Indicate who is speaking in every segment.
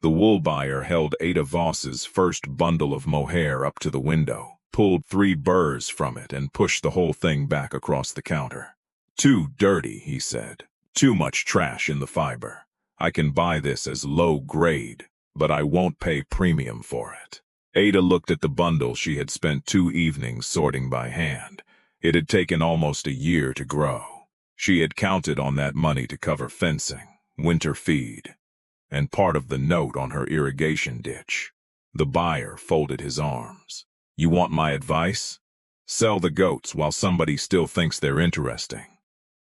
Speaker 1: The wool buyer held Ada Voss's first bundle of mohair up to the window, pulled 3 burrs from it, and pushed the whole thing back across the counter. "Too dirty," he said. "Too much trash in the fiber. I can buy this as low grade, but I won't pay premium for it." Ada looked at the bundle she had spent 2 evenings sorting by hand. It had taken almost a year to grow. She had counted on that money to cover fencing, winter feed, and part of the note on her irrigation ditch. The buyer folded his arms. "You want my advice? Sell the goats while somebody still thinks they're interesting."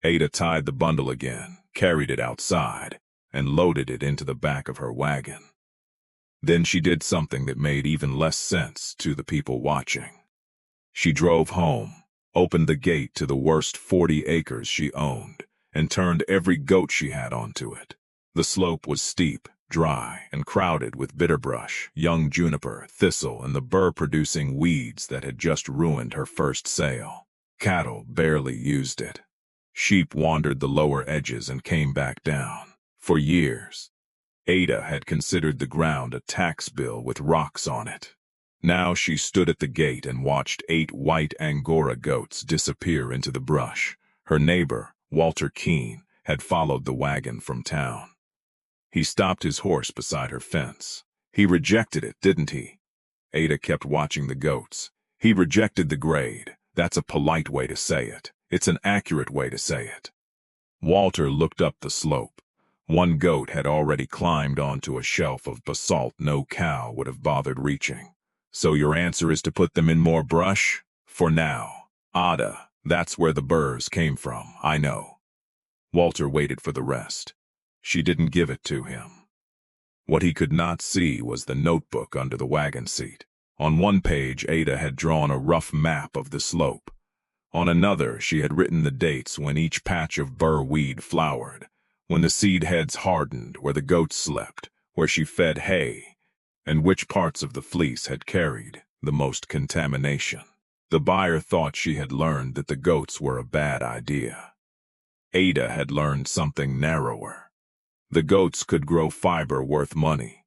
Speaker 1: Ada tied the bundle again, carried it outside, and loaded it into the back of her wagon. Then she did something that made even less sense to the people watching. She drove home, opened the gate to the worst 40 acres she owned, and turned every goat she had onto it. The slope was steep, dry, and crowded with bitterbrush, young juniper, thistle, and the burr-producing weeds that had just ruined her first sale. Cattle barely used it. Sheep wandered the lower edges and came back down. For years, Ada had considered the ground a tax bill with rocks on it. Now she stood at the gate and watched 8 white Angora goats disappear into the brush. Her neighbor, Walter Keene, had followed the wagon from town. He stopped his horse beside her fence. "He rejected it, didn't he?" Ada kept watching the goats. "He rejected the grade. That's a polite way to say it. It's an accurate way to say it." Walter looked up the slope. One goat had already climbed onto a shelf of basalt no cow would have bothered reaching. "So your answer is to put them in more brush? For now." "Ada, that's where the burrs came from, I know." Walter waited for the rest. She didn't give it to him. What he could not see was the notebook under the wagon seat. On one page, Ada had drawn a rough map of the slope. On another, she had written the dates when each patch of burr weed flowered, when the seed heads hardened, where the goats slept, where she fed hay, and which parts of the fleece had carried the most contamination. The buyer thought she had learned that the goats were a bad idea. Ada had learned something narrower. The goats could grow fiber worth money.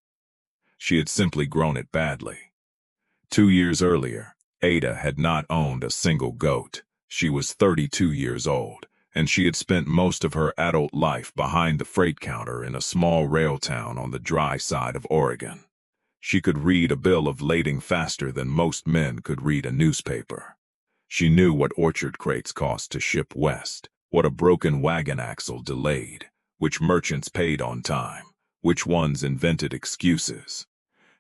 Speaker 1: She had simply grown it badly. 2 years earlier, Ada had not owned a single goat. She was 32 years old, and she had spent most of her adult life behind the freight counter in a small rail town on the dry side of Oregon. She could read a bill of lading faster than most men could read a newspaper. She knew what orchard crates cost to ship west, what a broken wagon axle delayed, which merchants paid on time, which ones invented excuses,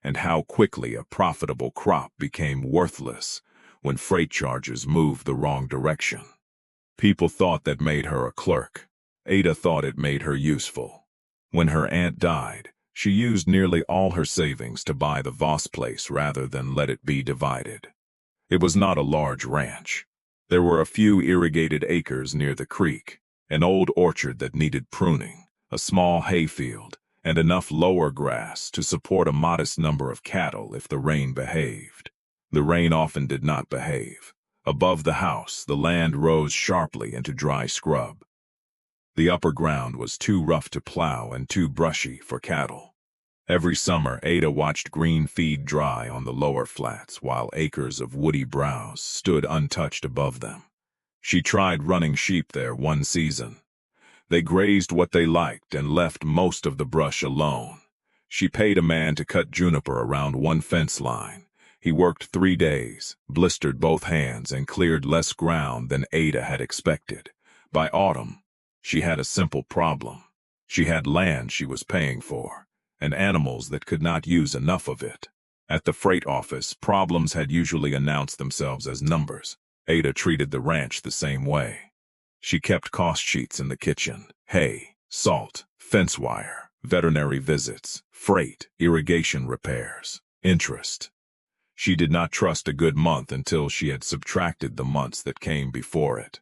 Speaker 1: and how quickly a profitable crop became worthless when freight charges moved the wrong direction. People thought that made her a clerk. Ada thought it made her useful. When her aunt died, she used nearly all her savings to buy the Voss place rather than let it be divided. It was not a large ranch. There were a few irrigated acres near the creek, an old orchard that needed pruning, a small hayfield, and enough lower grass to support a modest number of cattle if the rain behaved. The rain often did not behave. Above the house, the land rose sharply into dry scrub. The upper ground was too rough to plow and too brushy for cattle. Every summer, Ada watched green feed dry on the lower flats while acres of woody browse stood untouched above them. She tried running sheep there one season. They grazed what they liked and left most of the brush alone. She paid a man to cut juniper around one fence line. He worked 3 days, blistered both hands, and cleared less ground than Ada had expected. By autumn, she had a simple problem. She had land she was paying for, and animals that could not use enough of it. At the freight office, problems had usually announced themselves as numbers. Ada treated the ranch the same way. She kept cost sheets in the kitchen: hay, salt, fence wire, veterinary visits, freight, irrigation repairs, interest. She did not trust a good month until she had subtracted the months that came before it.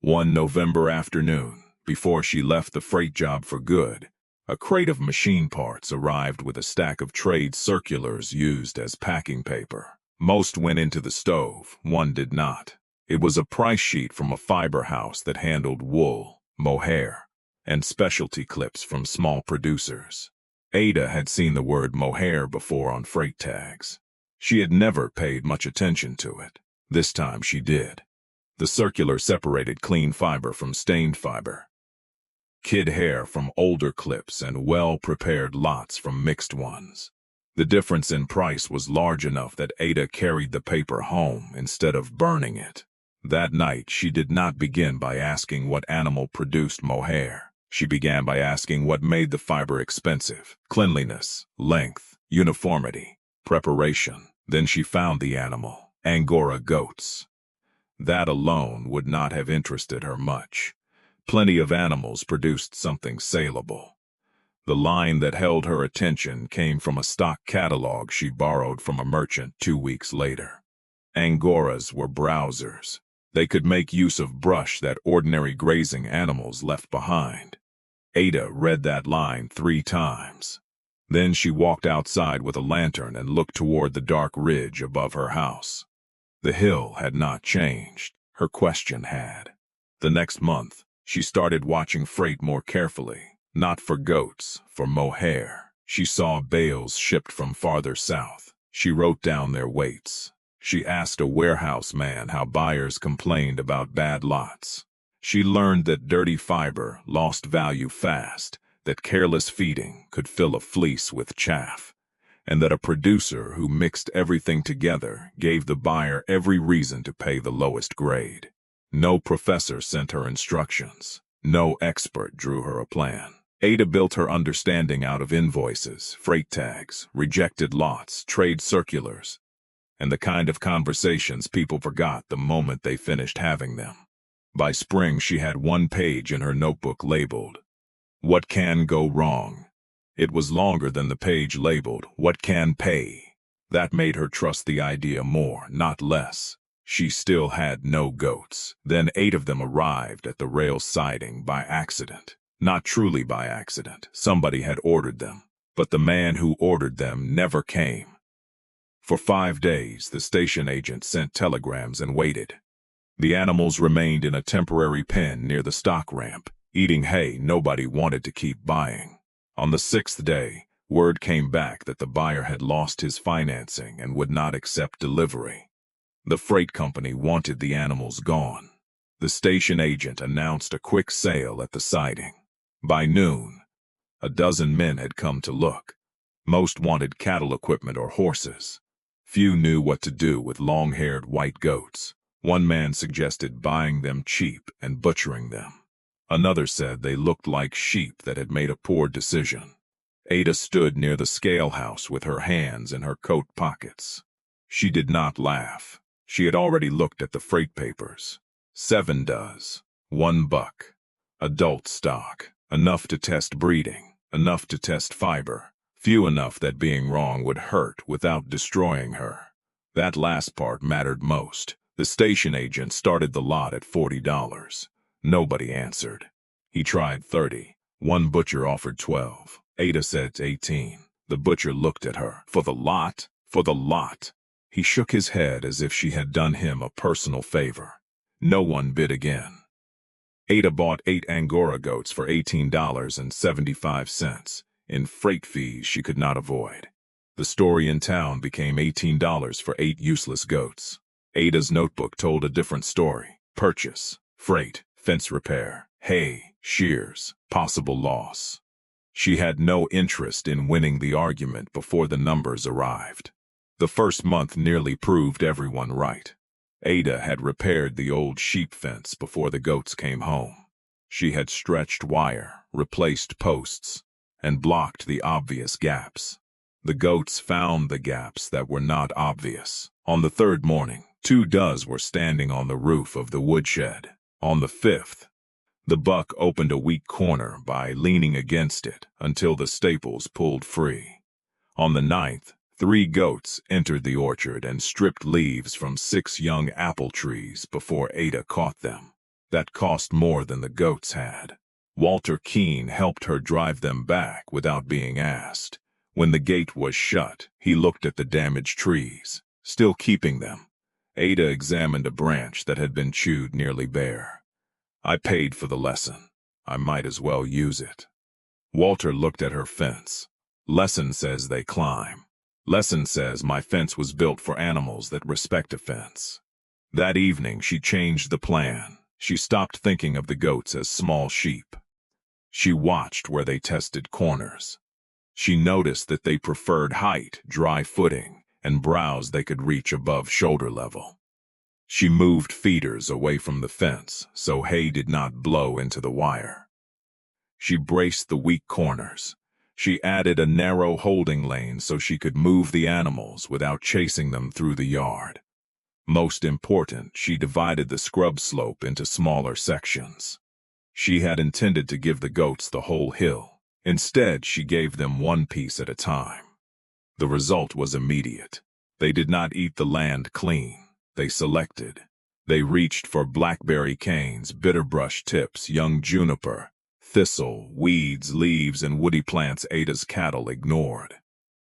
Speaker 1: One November afternoon, before she left the freight job for good, a crate of machine parts arrived with a stack of trade circulars used as packing paper. Most went into the stove, one did not. It was a price sheet from a fiber house that handled wool, mohair, and specialty clips from small producers. Ada had seen the word mohair before on freight tags. She had never paid much attention to it. This time she did. The circular separated clean fiber from stained fiber, kid hair from older clips, and well-prepared lots from mixed ones. The difference in price was large enough that Ada carried the paper home instead of burning it. That night, she did not begin by asking what animal produced mohair. She began by asking what made the fiber expensive: cleanliness, length, uniformity, preparation. Then she found the animal: Angora goats. That alone would not have interested her much. Plenty of animals produced something saleable. The line that held her attention came from a stock catalog she borrowed from a merchant 2 weeks later. Angoras were browsers. They could make use of brush that ordinary grazing animals left behind. Ada read that line 3 times. Then she walked outside with a lantern and looked toward the dark ridge above her house. The hill had not changed. Her question had. The next month, she started watching freight more carefully. Not for goats, for mohair. She saw bales shipped from farther south. She wrote down their weights. She asked a warehouse man how buyers complained about bad lots. She learned that dirty fiber lost value fast, that careless feeding could fill a fleece with chaff, and that a producer who mixed everything together gave the buyer every reason to pay the lowest grade. No professor sent her instructions. No expert drew her a plan. Ada built her understanding out of invoices, freight tags, rejected lots, trade circulars, and the kind of conversations people forgot the moment they finished having them. By spring, she had 1 page in her notebook labeled, "What can go wrong?" It was longer than the page labeled, "What can pay?" That made her trust the idea more, not less. She still had no goats. Then 8 of them arrived at the rail siding by accident. Not truly by accident. Somebody had ordered them. But the man who ordered them never came. For 5 days, the station agent sent telegrams and waited. The animals remained in a temporary pen near the stock ramp, eating hay nobody wanted to keep buying. On the 6th day, word came back that the buyer had lost his financing and would not accept delivery. The freight company wanted the animals gone. The station agent announced a quick sale at the siding. By noon, a dozen men had come to look. Most wanted cattle equipment or horses. Few knew what to do with long-haired white goats. One man suggested buying them cheap and butchering them. Another said they looked like sheep that had made a poor decision. Ada stood near the scale house with her hands in her coat pockets. She did not laugh. She had already looked at the freight papers. 7 does. $1. Adult stock. Enough to test breeding. Enough to test fiber. Few enough that being wrong would hurt without destroying her. That last part mattered most. The station agent started the lot at $40. Nobody answered. He tried 30. One butcher offered 12. Ada said 18. The butcher looked at her. For the lot? For the lot. He shook his head as if she had done him a personal favor. No one bid again. Ada bought 8 Angora goats for $18.75. In freight fees she could not avoid. The story in town became $18 for 8 useless goats. Ada's notebook told a different story. Purchase, freight, fence repair, hay, shears, possible loss. She had no interest in winning the argument before the numbers arrived. The first month nearly proved everyone right. Ada had repaired the old sheep fence before the goats came home. She had stretched wire, replaced posts, and blocked the obvious gaps. The goats found the gaps that were not obvious. On the 3rd morning, 2 does were standing on the roof of the woodshed. On the 5th, the buck opened a weak corner by leaning against it until the staples pulled free. On the 9th, 3 goats entered the orchard and stripped leaves from 6 young apple trees before Ada caught them. That cost more than the goats had. Walter Keene helped her drive them back without being asked. When the gate was shut, he looked at the damaged trees, still keeping them. Ada examined a branch that had been chewed nearly bare. I paid for the lesson. I might as well use it. Walter looked at her fence. Lesson says they climb. Lesson says my fence was built for animals that respect a fence. That evening she changed the plan. She stopped thinking of the goats as small sheep. She watched where they tested corners. She noticed that they preferred height, dry footing, and browse they could reach above shoulder level. She moved feeders away from the fence so hay did not blow into the wire. She braced the weak corners. She added a narrow holding lane so she could move the animals without chasing them through the yard. Most important, she divided the scrub slope into smaller sections. She had intended to give the goats the whole hill. Instead, she gave them one piece at a time. The result was immediate. They did not eat the land clean. They selected. They reached for blackberry canes, bitterbrush tips, young juniper, thistle, weeds, leaves, and woody plants Ada's cattle ignored.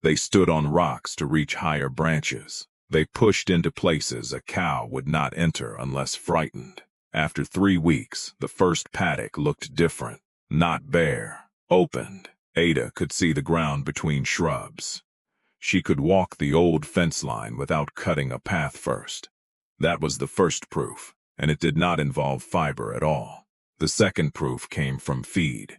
Speaker 1: They stood on rocks to reach higher branches. They pushed into places a cow would not enter unless frightened. After 3 weeks, the first paddock looked different, not bare, opened. Ada could see the ground between shrubs. She could walk the old fence line without cutting a path first. That was the first proof, and it did not involve fiber at all. The second proof came from feed.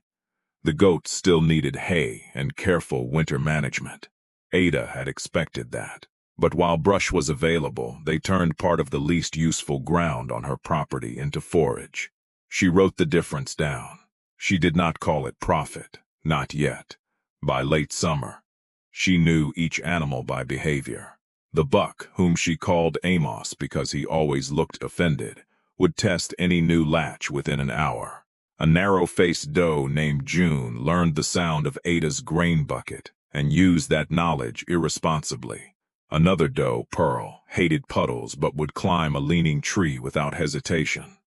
Speaker 1: The goats still needed hay and careful winter management. Ada had expected that. But while brush was available, they turned part of the least useful ground on her property into forage. She wrote the difference down. She did not call it profit, not yet. By late summer, she knew each animal by behavior. The buck, whom she called Amos because he always looked offended, would test any new latch within an hour. A narrow-faced doe named June learned the sound of Ada's grain bucket and used that knowledge irresponsibly. Another doe, Pearl, hated puddles but would climb a leaning tree without hesitation.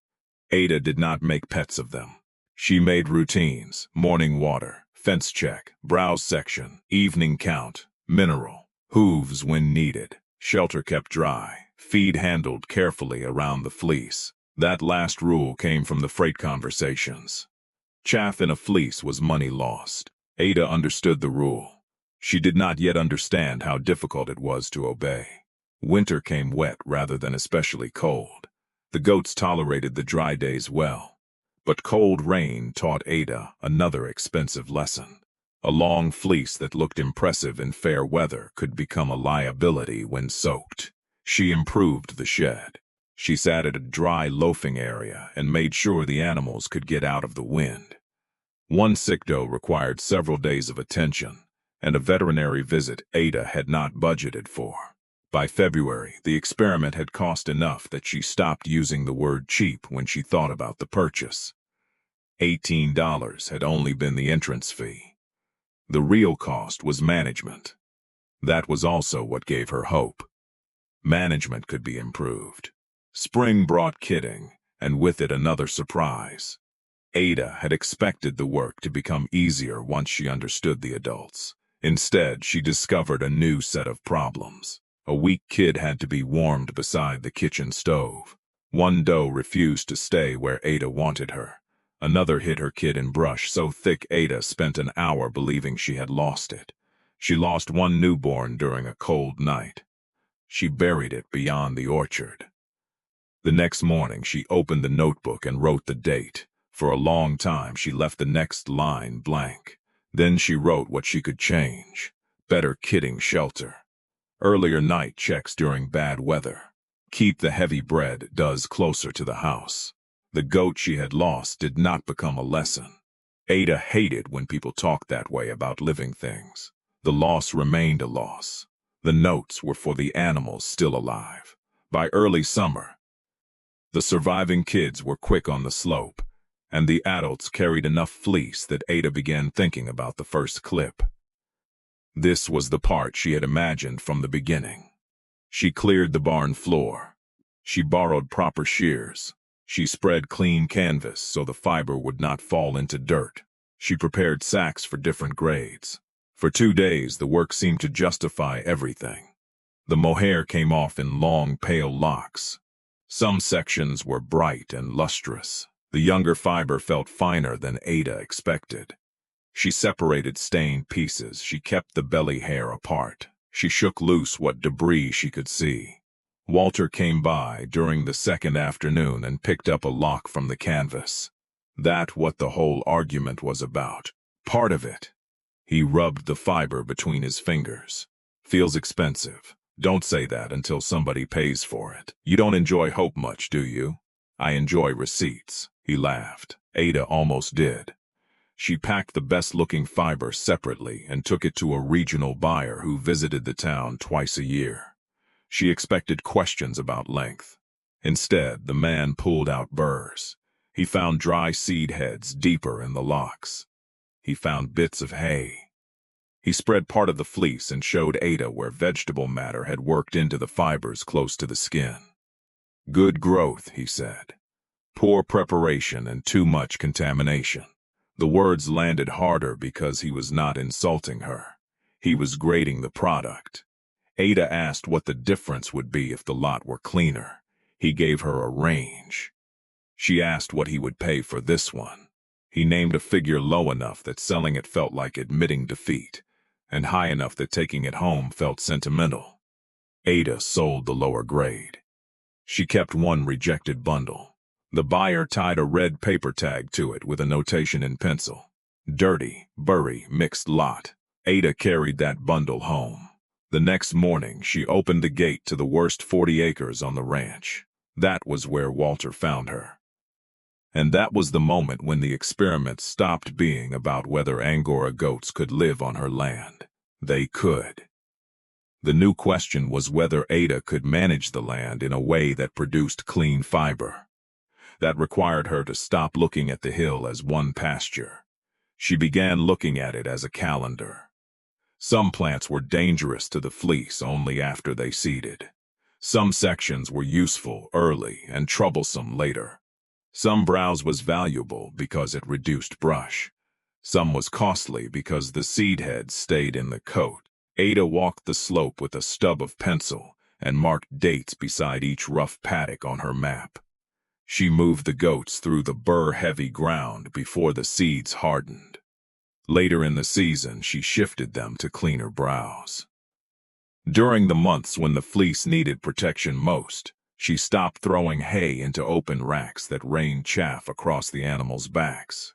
Speaker 1: Ada did not make pets of them. She made routines: morning water, fence check, browse section, evening count, mineral, hooves when needed, shelter kept dry, feed handled carefully around the fleece. That last rule came from the freight conversations. Chaff in a fleece was money lost. Ada understood the rule. She did not yet understand how difficult it was to obey. Winter came wet rather than especially cold. The goats tolerated the dry days well. But cold rain taught Ada another expensive lesson. A long fleece that looked impressive in fair weather could become a liability when soaked. She improved the shed. She sat at a dry loafing area and made sure the animals could get out of the wind. One sick doe required several days of attention, and a veterinary visit Ada had not budgeted for. By February, the experiment had cost enough that she stopped using the word cheap when she thought about the purchase. $18 had only been the entrance fee. The real cost was management. That was also what gave her hope. Management could be improved. Spring brought kidding, and with it another surprise. Ada had expected the work to become easier once she understood the adults. Instead, she discovered a new set of problems. A weak kid had to be warmed beside the kitchen stove. One doe refused to stay where Ada wanted her. Another hid her kid in brush so thick Ada spent an hour believing she had lost it. She lost one newborn during a cold night. She buried it beyond the orchard. The next morning, she opened the notebook and wrote the date. For a long time, she left the next line blank. Then she wrote what she could change. Better kidding shelter. Earlier night checks during bad weather. Keep the heavy bread does closer to the house. The goat she had lost did not become a lesson. Ada hated when people talked that way about living things. The loss remained a loss. The notes were for the animals still alive. By early summer, the surviving kids were quick on the slope, and the adults carried enough fleece that Ada began thinking about the first clip. This was the part she had imagined from the beginning. She cleared the barn floor. She borrowed proper shears. She spread clean canvas so the fiber would not fall into dirt. She prepared sacks for different grades. For 2 days, the work seemed to justify everything. The mohair came off in long, pale locks. Some sections were bright and lustrous. The younger fiber felt finer than Ada expected. She separated stained pieces. She kept the belly hair apart. She shook loose what debris she could see. Walter came by during the second afternoon and picked up a lock from the canvas. That's what the whole argument was about. Part of it. He rubbed the fiber between his fingers. Feels expensive. Don't say that until somebody pays for it. You don't enjoy hope much, do you? I enjoy receipts. He laughed. Ada almost did. She packed the best-looking fiber separately and took it to a regional buyer who visited the town twice a year. She expected questions about length. Instead, the man pulled out burrs. He found dry seed heads deeper in the locks. He found bits of hay. He spread part of the fleece and showed Ada where vegetable matter had worked into the fibers close to the skin. Good growth, he said. Poor preparation and too much contamination. The words landed harder because he was not insulting her. He was grading the product. Ada asked what the difference would be if the lot were cleaner. He gave her a range. She asked what he would pay for this one. He named a figure low enough that selling it felt like admitting defeat, and high enough that taking it home felt sentimental. Ada sold the lower grade. She kept one rejected bundle. The buyer tied a red paper tag to it with a notation in pencil. Dirty, burry, mixed lot. Ada carried that bundle home. The next morning, she opened the gate to the worst 40 acres on the ranch. That was where Walter found her. And that was the moment when the experiment stopped being about whether Angora goats could live on her land. They could. The new question was whether Ada could manage the land in a way that produced clean fiber. That required her to stop looking at the hill as one pasture. She began looking at it as a calendar. Some plants were dangerous to the fleece only after they seeded. Some sections were useful early and troublesome later. Some browse was valuable because it reduced brush. Some was costly because the seed heads stayed in the coat. Ada walked the slope with a stub of pencil and marked dates beside each rough paddock on her map. She moved the goats through the burr-heavy ground before the seeds hardened. Later in the season, she shifted them to cleaner browse. During the months when the fleece needed protection most, she stopped throwing hay into open racks that rained chaff across the animals' backs.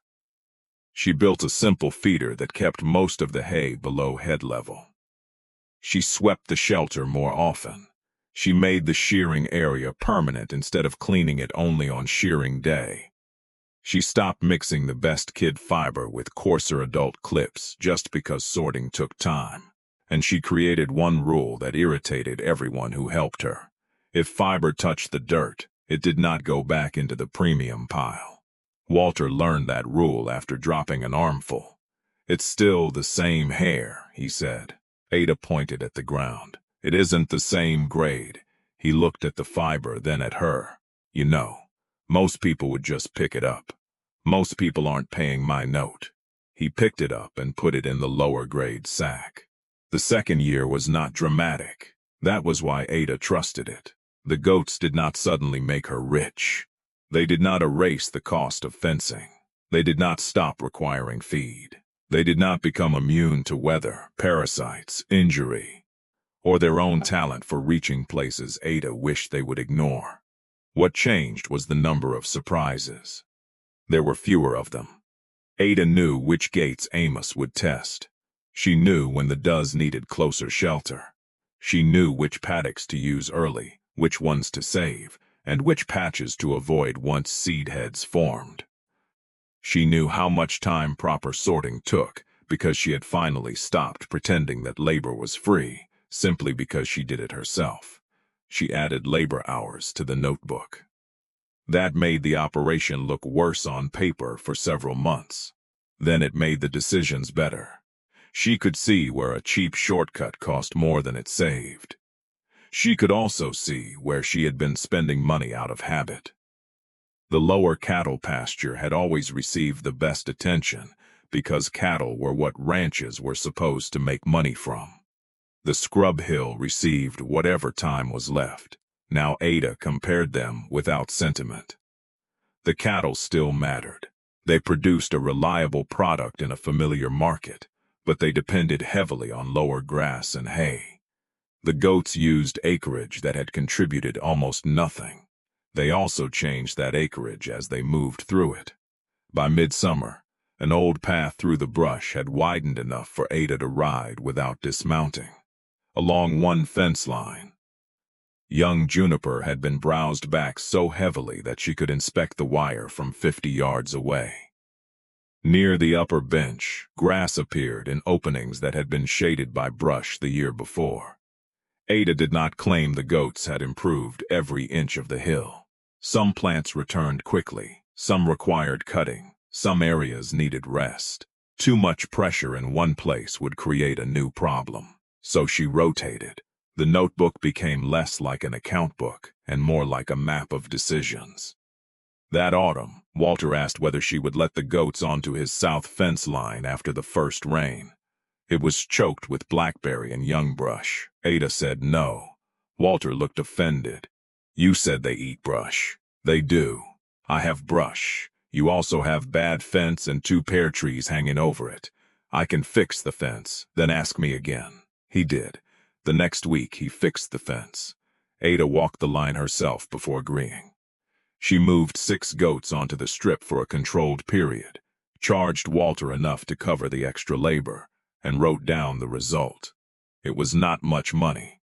Speaker 1: She built a simple feeder that kept most of the hay below head level. She swept the shelter more often. She made the shearing area permanent instead of cleaning it only on shearing day. She stopped mixing the best kid fiber with coarser adult clips just because sorting took time. And she created one rule that irritated everyone who helped her. If fiber touched the dirt, it did not go back into the premium pile. Walter learned that rule after dropping an armful. It's still the same hair, he said. Ada pointed at the ground. It isn't the same grade. He looked at the fiber, then at her. You know, most people would just pick it up. Most people aren't paying my note. He picked it up and put it in the lower grade sack. The second year was not dramatic. That was why Ada trusted it. The goats did not suddenly make her rich. They did not erase the cost of fencing. They did not stop requiring feed. They did not become immune to weather, parasites, injury, or their own talent for reaching places Ada wished they would ignore. What changed was the number of surprises. There were fewer of them. Ada knew which gates Amos would test. She knew when the does needed closer shelter. She knew which paddocks to use early, which ones to save, and which patches to avoid once seed heads formed. She knew how much time proper sorting took because she had finally stopped pretending that labor was free simply because she did it herself. She added labor hours to the notebook. That made the operation look worse on paper for several months. Then it made the decisions better. She could see where a cheap shortcut cost more than it saved. She could also see where she had been spending money out of habit. The lower cattle pasture had always received the best attention because cattle were what ranches were supposed to make money from. The scrub hill received whatever time was left. Now Ada compared them without sentiment. The cattle still mattered. They produced a reliable product in a familiar market, but they depended heavily on lower grass and hay. The goats used acreage that had contributed almost nothing. They also changed that acreage as they moved through it. By midsummer, an old path through the brush had widened enough for Ada to ride without dismounting. Along one fence line, young juniper had been browsed back so heavily that she could inspect the wire from 50 yards away. Near the upper bench, grass appeared in openings that had been shaded by brush the year before. Ada did not claim the goats had improved every inch of the hill. Some plants returned quickly, some required cutting, some areas needed rest. Too much pressure in one place would create a new problem. So she rotated. The notebook became less like an account book and more like a map of decisions. That autumn, Walter asked whether she would let the goats onto his south fence line after the first rain. It was choked with blackberry and young brush. Ada said no. Walter looked offended. You said they eat brush. They do. I have brush. You also have bad fence and 2 pear trees hanging over it. I can fix the fence, then ask me again. He did. The next week he fixed the fence. Ada walked the line herself before agreeing. She moved 6 goats onto the strip for a controlled period, charged Walter enough to cover the extra labor, and wrote down the result. It was not much money,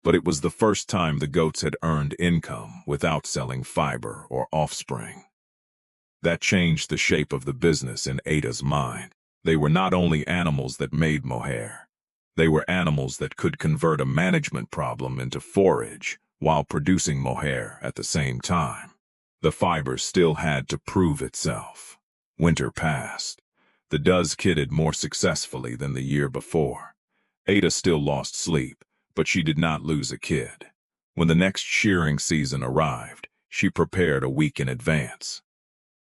Speaker 1: but it was the first time the goats had earned income without selling fiber or offspring. That changed the shape of the business in Ada's mind. They were not only animals that made mohair. They were animals that could convert a management problem into forage while producing mohair at the same time. The fiber still had to prove itself. Winter passed. The does kidded more successfully than the year before. Ada still lost sleep, but she did not lose a kid. When the next shearing season arrived, she prepared a week in advance.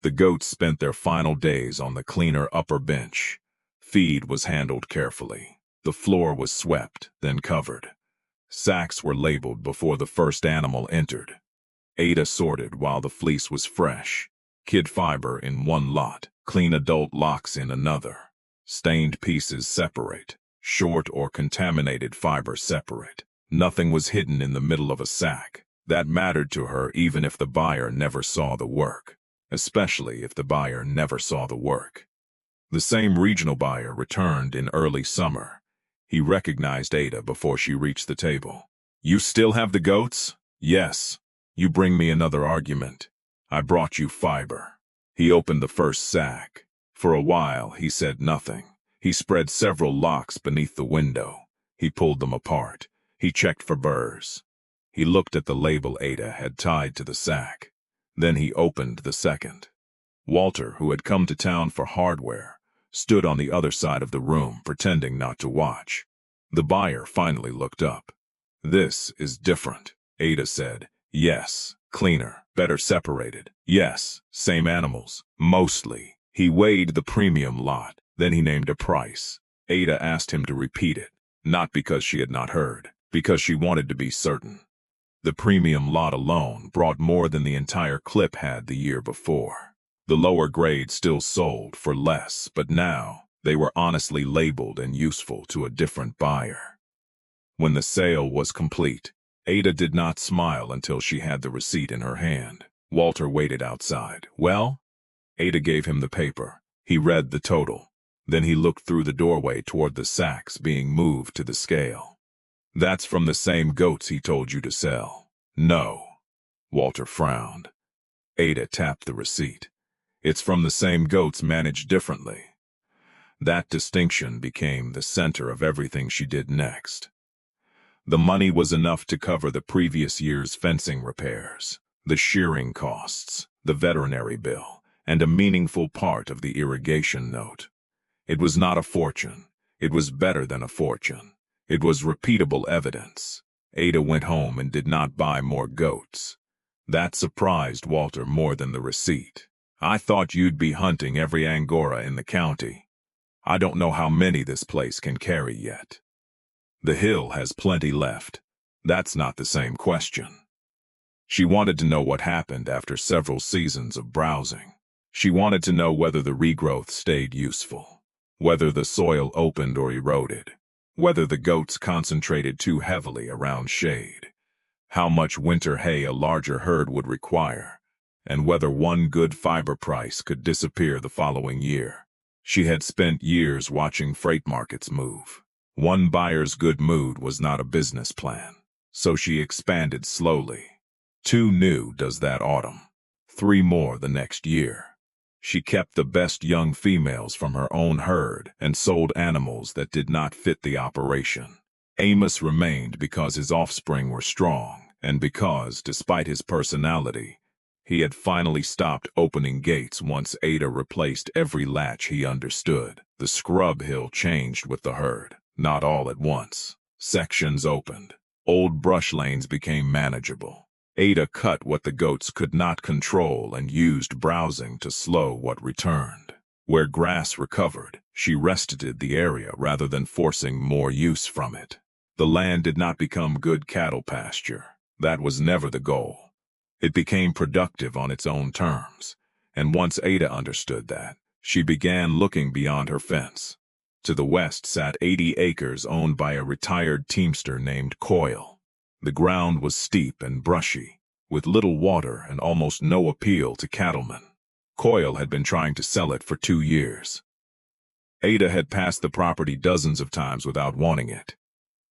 Speaker 1: The goats spent their final days on the cleaner upper bench. Feed was handled carefully. The floor was swept, then covered. Sacks were labeled before the first animal entered. Ada sorted while the fleece was fresh. Kid fiber in one lot, clean adult locks in another. Stained pieces separate, short or contaminated fiber separate. Nothing was hidden in the middle of a sack. That mattered to her even if the buyer never saw the work. Especially if the buyer never saw the work. The same regional buyer returned in early summer. He recognized Ada before she reached the table. You still have the goats? Yes. You bring me another argument. I brought you fiber. He opened the first sack. For a while, he said nothing. He spread several locks beneath the window. He pulled them apart. He checked for burrs. He looked at the label Ada had tied to the sack. Then he opened the second. Walter, who had come to town for hardware, stood on the other side of the room, pretending not to watch. The buyer finally looked up. This is different, Ada said. Yes, cleaner, better separated. Yes, same animals, mostly. He weighed the premium lot, then he named a price. Ada asked him to repeat it, not because she had not heard, because she wanted to be certain. The premium lot alone brought more than the entire clip had the year before. The lower grade still sold for less, but now they were honestly labeled and useful to a different buyer. When the sale was complete, Ada did not smile until she had the receipt in her hand. Walter waited outside. Well? Ada gave him the paper. He read the total. Then he looked through the doorway toward the sacks being moved to the scale. That's from the same goats he told you to sell. No. Walter frowned. Ada tapped the receipt. It's from the same goats managed differently. That distinction became the center of everything she did next. The money was enough to cover the previous year's fencing repairs, the shearing costs, the veterinary bill, and a meaningful part of the irrigation note. It was not a fortune. It was better than a fortune. It was repeatable evidence. Ada went home and did not buy more goats. That surprised Walter more than the receipt. I thought you'd be hunting every Angora in the county. I don't know how many this place can carry yet. The hill has plenty left. That's not the same question. She wanted to know what happened after several seasons of browsing. She wanted to know whether the regrowth stayed useful, whether the soil opened or eroded, whether the goats concentrated too heavily around shade, how much winter hay a larger herd would require, and whether one good fiber price could disappear the following year. She had spent years watching freight markets move. One buyer's good mood was not a business plan, so she expanded slowly. 2 new does that autumn, 3 more the next year. She kept the best young females from her own herd and sold animals that did not fit the operation. Amos remained because his offspring were strong, and because, despite his personality, he had finally stopped opening gates once Ada replaced every latch he understood. The scrub hill changed with the herd, not all at once. Sections opened. Old brush lanes became manageable. Ada cut what the goats could not control and used browsing to slow what returned. Where grass recovered, she restituted the area rather than forcing more use from it. The land did not become good cattle pasture. That was never the goal. It became productive on its own terms, and once Ada understood that, she began looking beyond her fence. To the west sat 80 acres owned by a retired teamster named Coyle. The ground was steep and brushy, with little water and almost no appeal to cattlemen. Coyle had been trying to sell it for 2 years. Ada had passed the property dozens of times without wanting it.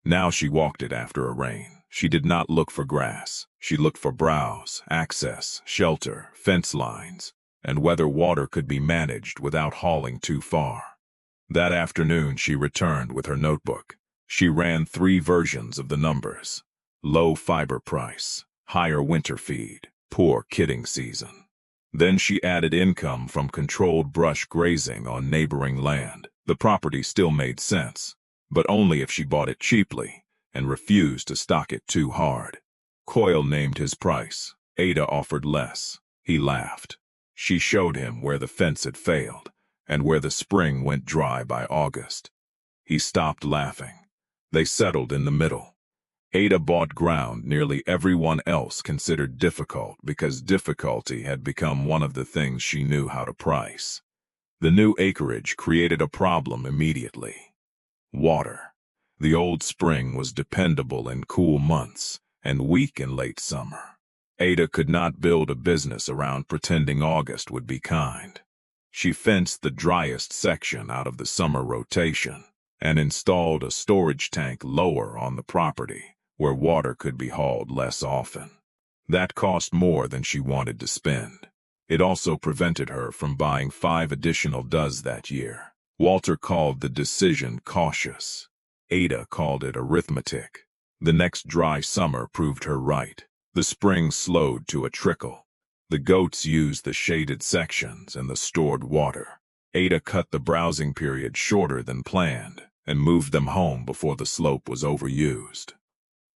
Speaker 1: Now she walked it after a rain. She did not look for grass. She looked for browse, access, shelter, fence lines, and whether water could be managed without hauling too far. That afternoon she returned with her notebook. She ran 3 versions of the numbers: low fiber price, higher winter feed, poor kidding season. Then she added income from controlled brush grazing on neighboring land. The property still made sense, but only if she bought it cheaply and refused to stock it too hard. Coyle named his price. Ada offered less. He laughed. She showed him where the fence had failed and where the spring went dry by August. He stopped laughing. They settled in the middle. Ada bought ground nearly everyone else considered difficult because difficulty had become one of the things she knew how to price. The new acreage created a problem immediately. Water. The old spring was dependable in cool months and weak in late summer. Ada could not build a business around pretending August would be kind. She fenced the driest section out of the summer rotation and installed a storage tank lower on the property where water could be hauled less often. That cost more than she wanted to spend. It also prevented her from buying 5 additional does that year. Walter called the decision cautious. Ada called it arithmetic. The next dry summer proved her right. The spring slowed to a trickle. The goats used the shaded sections and the stored water. Ada cut the browsing period shorter than planned and moved them home before the slope was overused.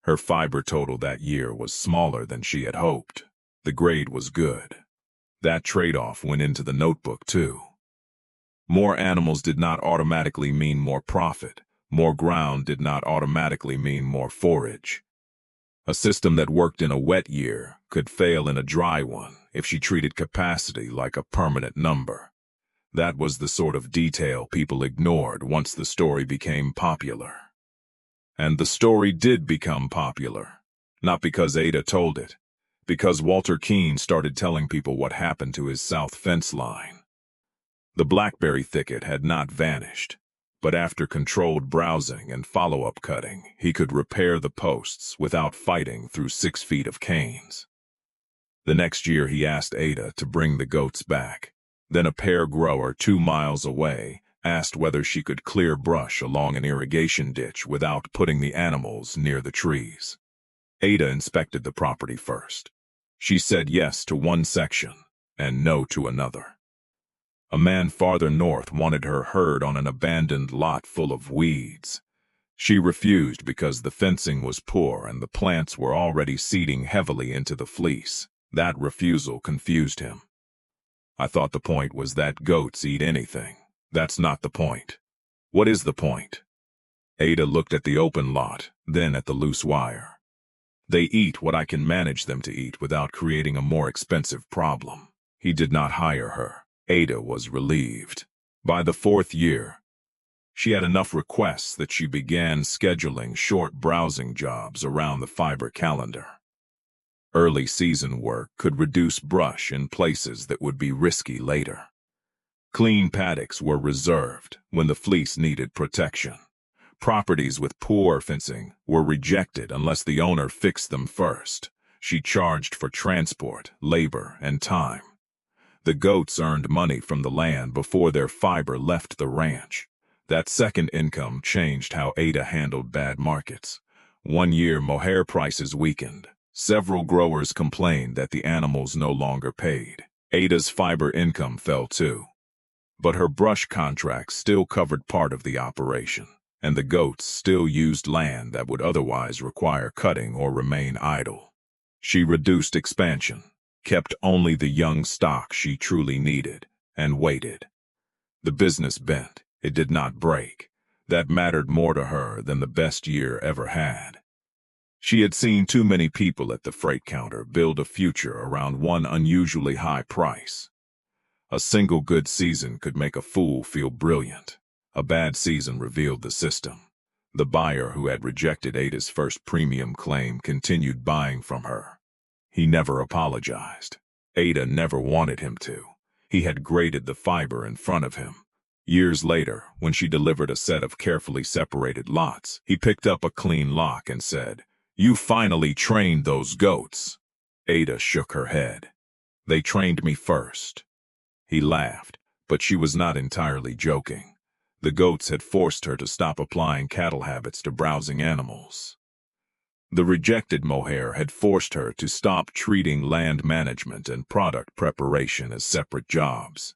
Speaker 1: Her fiber total that year was smaller than she had hoped. The grade was good. That trade-off went into the notebook too. More animals did not automatically mean more profit. More ground did not automatically mean more forage. A system that worked in a wet year could fail in a dry one if she treated capacity like a permanent number. That was the sort of detail people ignored once the story became popular. And the story did become popular, not because Ada told it, because Walter Keene started telling people what happened to his south fence line. The blackberry thicket had not vanished, but after controlled browsing and follow-up cutting, he could repair the posts without fighting through 6 feet of canes. The next year he asked Ada to bring the goats back. Then a pear grower 2 miles away asked whether she could clear brush along an irrigation ditch without putting the animals near the trees. Ada inspected the property first. She said yes to one section and no to another. A man farther north wanted her herd on an abandoned lot full of weeds. She refused because the fencing was poor and the plants were already seeding heavily into the fleece. That refusal confused him. I thought the point was that goats eat anything. That's not the point. What is the point? Ada looked at the open lot, then at the loose wire. They eat what I can manage them to eat without creating a more expensive problem. He did not hire her. Ada was relieved. By the 4th year, she had enough requests that she began scheduling short browsing jobs around the fiber calendar. Early season work could reduce brush in places that would be risky later. Clean paddocks were reserved when the fleece needed protection. Properties with poor fencing were rejected unless the owner fixed them first. She charged for transport, labor, and time. The goats earned money from the land before their fiber left the ranch. That second income changed how Ada handled bad markets. One year, mohair prices weakened. Several growers complained that the animals no longer paid. Ada's fiber income fell too. But her brush contract still covered part of the operation, and the goats still used land that would otherwise require cutting or remain idle. She reduced expansion, kept only the young stock she truly needed, and waited. The business bent. It did not break. That mattered more to her than the best year ever had. She had seen too many people at the freight counter build a future around one unusually high price. A single good season could make a fool feel brilliant. A bad season revealed the system. The buyer who had rejected Ada's first premium claim continued buying from her. He never apologized. Ada never wanted him to. He had graded the fiber in front of him. Years later, when she delivered a set of carefully separated lots, he picked up a clean lock and said, "You finally trained those goats." Ada shook her head. "They trained me first." He laughed, but she was not entirely joking. The goats had forced her to stop applying cattle habits to browsing animals. The rejected mohair had forced her to stop treating land management and product preparation as separate jobs.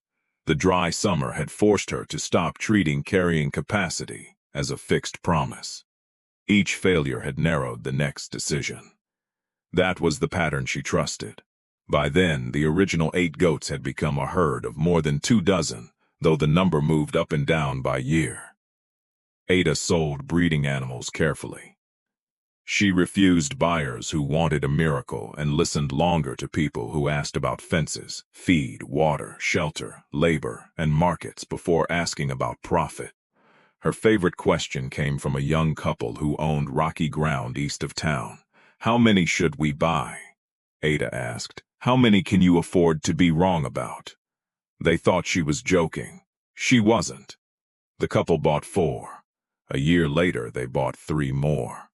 Speaker 1: The dry summer had forced her to stop treating carrying capacity as a fixed promise. Each failure had narrowed the next decision. That was the pattern she trusted. By then, the original 8 goats had become a herd of more than 24, though the number moved up and down by year. Ada sold breeding animals carefully. She refused buyers who wanted a miracle and listened longer to people who asked about fences, feed, water, shelter, labor, and markets before asking about profit. Her favorite question came from a young couple who owned rocky ground east of town. "How many should we buy?" Ada asked. "How many can you afford to be wrong about?" They thought she was joking. She wasn't. The couple bought 4. A year later, they bought 3 more.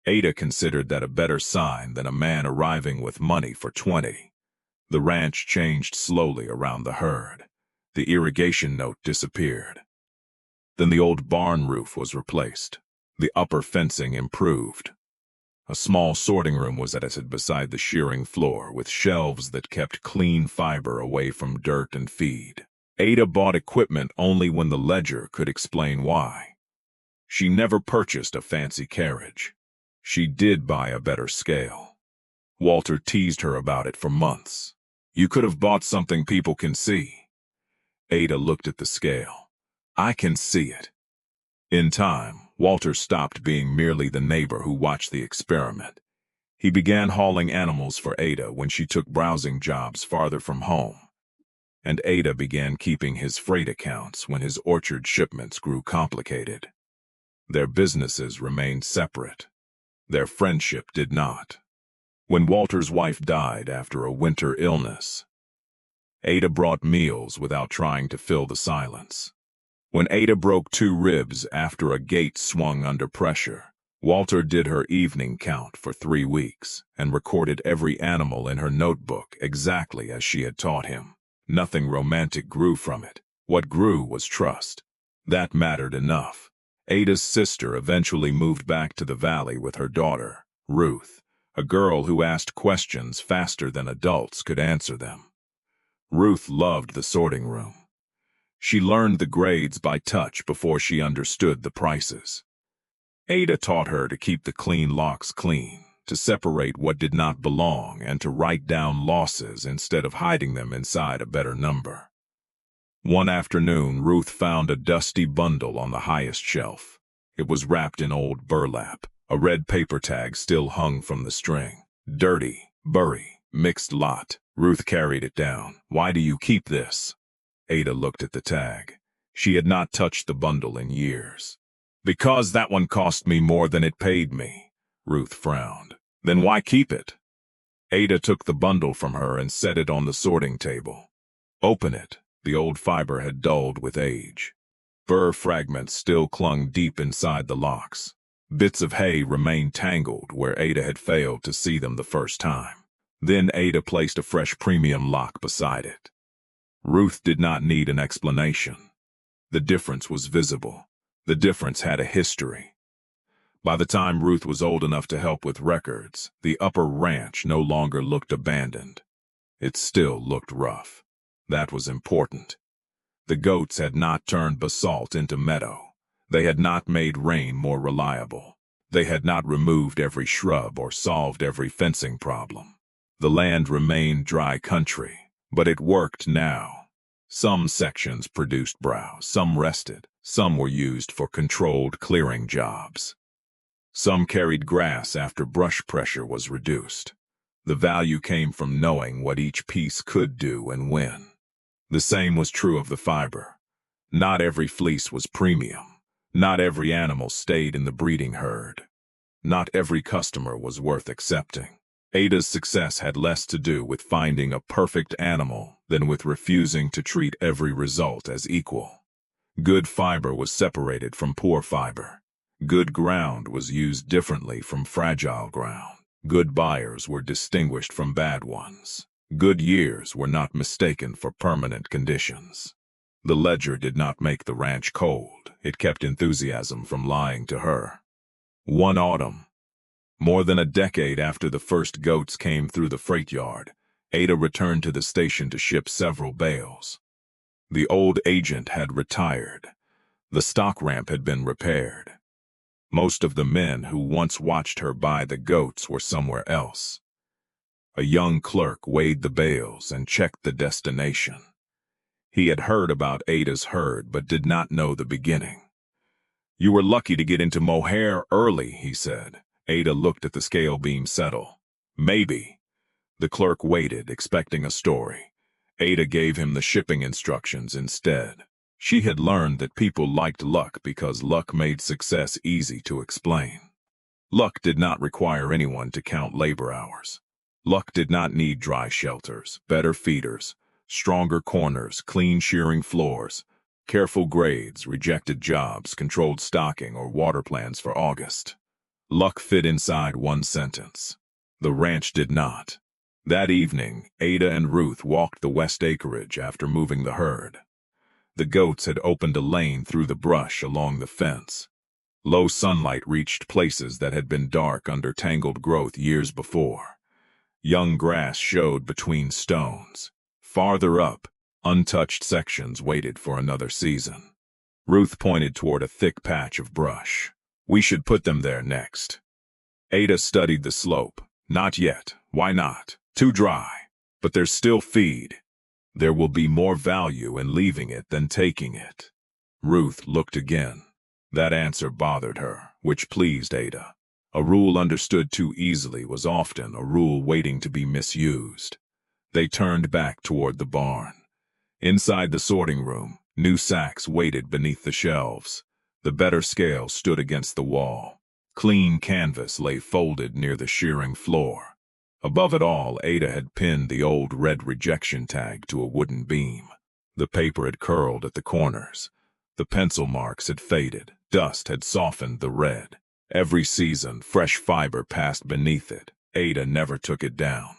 Speaker 1: Ada considered that a better sign than a man arriving with money for 20. The ranch changed slowly around the herd. The irrigation note disappeared. Then the old barn roof was replaced. The upper fencing improved. A small sorting room was added beside the shearing floor, with shelves that kept clean fiber away from dirt and feed. Ada bought equipment only when the ledger could explain why. She never purchased a fancy carriage. She did buy a better scale. Walter teased her about it for months. "You could have bought something people can see." Ada looked at the scale. "I can see it." In time, Walter stopped being merely the neighbor who watched the experiment. He began hauling animals for Ada when she took browsing jobs farther from home. And Ada began keeping his freight accounts when his orchard shipments grew complicated. Their businesses remained separate. Their friendship did not. When Walter's wife died after a winter illness, Ada brought meals without trying to fill the silence. When Ada broke 2 ribs after a gate swung under pressure, Walter did her evening count for 3 weeks and recorded every animal in her notebook exactly as she had taught him. Nothing romantic grew from it. What grew was trust. That mattered enough. Ada's sister eventually moved back to the valley with her daughter, Ruth, a girl who asked questions faster than adults could answer them. Ruth loved the sorting room. She learned the grades by touch before she understood the prices. Ada taught her to keep the clean locks clean, to separate what did not belong, and to write down losses instead of hiding them inside a better number. One afternoon, Ruth found a dusty bundle on the highest shelf. It was wrapped in old burlap. A red paper tag still hung from the string. "Dirty, burry, mixed lot." Ruth carried it down. "Why do you keep this?" Ada looked at the tag. She had not touched the bundle in years. "Because that one cost me more than it paid me," Ruth frowned. "Then why keep it?" Ada took the bundle from her and set it on the sorting table. "Open it." The old fiber had dulled with age. Burr fragments still clung deep inside the locks. Bits of hay remained tangled where Ada had failed to see them the first time. Then Ada placed a fresh premium lock beside it. Ruth did not need an explanation. The difference was visible. The difference had a history. By the time Ruth was old enough to help with records, the upper ranch no longer looked abandoned. It still looked rough. That was important. The goats had not turned basalt into meadow. They had not made rain more reliable. They had not removed every shrub or solved every fencing problem. The land remained dry country, but it worked now. Some sections produced browse, some rested, some were used for controlled clearing jobs. Some carried grass after brush pressure was reduced. The value came from knowing what each piece could do and when. The same was true of the fiber. Not every fleece was premium. Not every animal stayed in the breeding herd. Not every customer was worth accepting. Ada's success had less to do with finding a perfect animal than with refusing to treat every result as equal. Good fiber was separated from poor fiber. Good ground was used differently from fragile ground. Good buyers were distinguished from bad ones. Good years were not mistaken for permanent conditions. The ledger did not make the ranch cold. It kept enthusiasm from lying to her. One autumn, more than a decade after the first goats came through the freight yard, Ada returned to the station to ship several bales. The old agent had retired. The stock ramp had been repaired. Most of the men who once watched her buy the goats were somewhere else. A young clerk weighed the bales and checked the destination. He had heard about Ada's herd but did not know the beginning. "You were lucky to get into Mohair early," he said. Ada looked at the scale beam settle. "Maybe." The clerk waited, expecting a story. Ada gave him the shipping instructions instead. She had learned that people liked luck because luck made success easy to explain. Luck did not require anyone to count labor hours. Luck did not need dry shelters, better feeders, stronger corners, clean shearing floors, careful grades, rejected jobs, controlled stocking, or water plans for August. Luck fit inside one sentence. The ranch did not. That evening, Ada and Ruth walked the west acreage after moving the herd. The goats had opened a lane through the brush along the fence. Low sunlight reached places that had been dark under tangled growth years before. Young grass showed between stones. Farther up, untouched sections waited for another season. Ruth pointed toward a thick patch of brush. "We should put them there next." Ada studied the slope. "Not yet. Why not? Too dry. But there's still feed. There will be more value in leaving it than taking it." Ruth looked again. That answer bothered her, which pleased Ada. A rule understood too easily was often a rule waiting to be misused. They turned back toward the barn. Inside the sorting room, new sacks waited beneath the shelves. The better scale stood against the wall. Clean canvas lay folded near the shearing floor. Above it all, Ada had pinned the old red rejection tag to a wooden beam. The paper had curled at the corners. The pencil marks had faded. Dust had softened the red. Every season, fresh fiber passed beneath it. Ada never took it down.